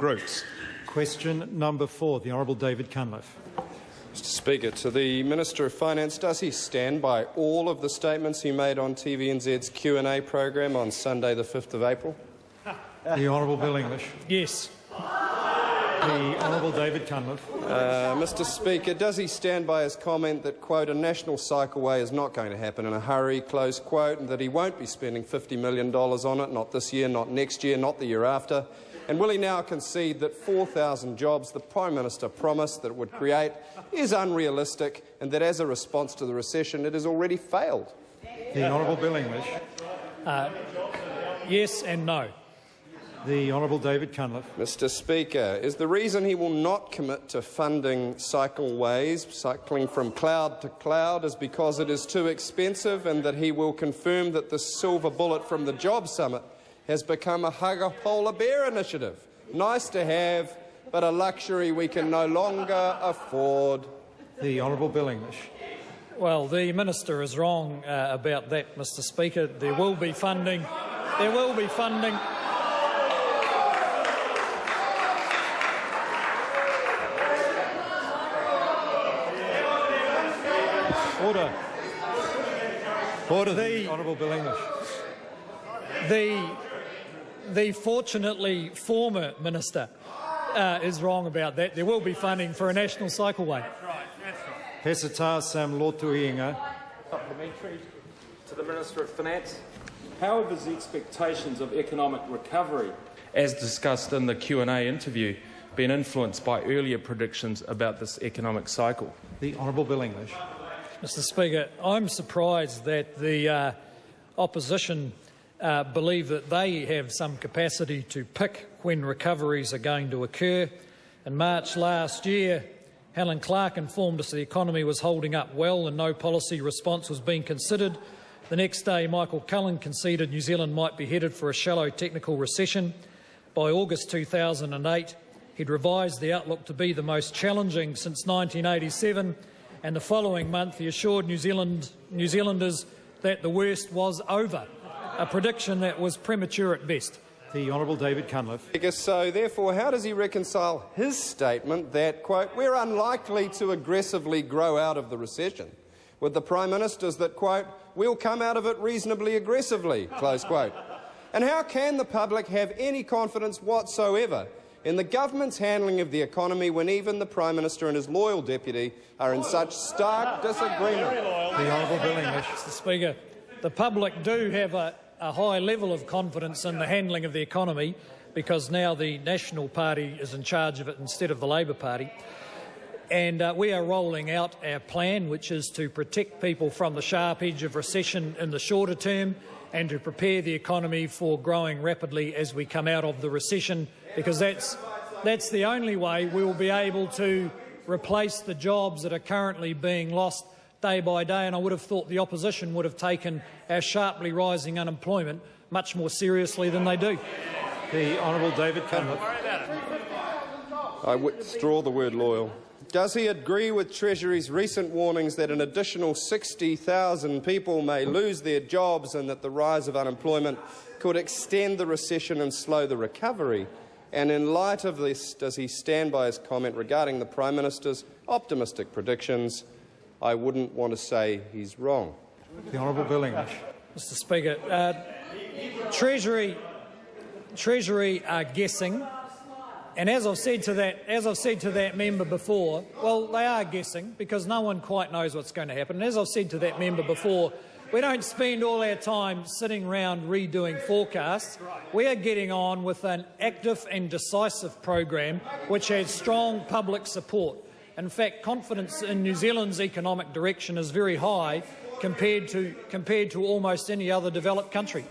groups. Question number 4, the Honourable David Cunliffe. Mr Speaker, to the Minister of Finance, does he stand by all of the statements he made on TVNZ's Q&A program on Sunday the 5th of April? The Honourable Bill English. Yes. The Honourable David Cunliffe. Mr Speaker, does he stand by his comment that, quote, a national cycleway is not going to happen in a hurry, close quote, and that he won't be spending $50 million on it, not this year, not next year, not the year after? And will he now concede that 4,000 jobs the Prime Minister promised that it would create is unrealistic and that as a response to the recession it has already failed? The Honourable Bill English. Yes and no. The Honourable David Cunliffe. Mr Speaker, is the reason he will not commit to funding cycleways, cycling from cloud to cloud, is because it is too expensive, and that he will confirm that the silver bullet from the Job Summit has become a hug a polar bear initiative? Nice to have, but a luxury we can no longer afford. The Honourable Bill English. Well, the Minister is wrong about that, Mr Speaker. There will be funding. There will be funding. Order. Order. The Honourable Bill English. The fortunately former Minister is wrong about that. There will be funding for a national cycleway. Peseta Sam Lotu-Iiga. Supplementary to the Minister of Finance. How have his expectations of economic recovery, as discussed in the Q&A interview, been influenced by earlier predictions about this economic cycle? The Honourable Bill English. Mr Speaker, I'm surprised that the opposition believe that they have some capacity to pick when recoveries are going to occur. In March last year, Helen Clark informed us the economy was holding up well and no policy response was being considered. The next day, Michael Cullen conceded New Zealand might be headed for a shallow technical recession. By August 2008, he'd revised the outlook to be the most challenging since 1987, and the following month he assured New Zealanders that the worst was over, a prediction that was premature at best. The Honourable David Cunliffe. So, therefore, how does he reconcile his statement that, quote, we're unlikely to aggressively grow out of the recession, with the Prime Minister's that, quote, we'll come out of it reasonably aggressively, close quote? And how can the public have any confidence whatsoever in the government's handling of the economy when even the Prime Minister and his loyal deputy are in such stark disagreement? The Honourable Bill English. Mr Speaker, the public do have a high level of confidence in the handling of the economy because now the National Party is in charge of it instead of the Labor Party. And we are rolling out our plan, which is to protect people from the sharp edge of recession in the shorter term and to prepare the economy for growing rapidly as we come out of the recession, because that's the only way we will be able to replace the jobs that are currently being lost day by day. And I would have thought the opposition would have taken our sharply rising unemployment much more seriously than they do. The Honourable David Cunliffe. I withdraw the word loyal. Does he agree with Treasury's recent warnings that an additional 60,000 people may lose their jobs and that the rise of unemployment could extend the recession and slow the recovery? And in light of this, does he stand by his comment regarding the Prime Minister's optimistic predictions? I wouldn't want to say he's wrong. The Honourable Bill English. Mr Speaker, Treasury are guessing. And as I've said to that member before, well, they are guessing because no one quite knows what's going to happen. And as I've said to that member before, we don't spend all our time sitting around redoing forecasts. We are getting on with an active and decisive program which has strong public support. In fact, confidence in New Zealand's economic direction is very high compared to almost any other developed country.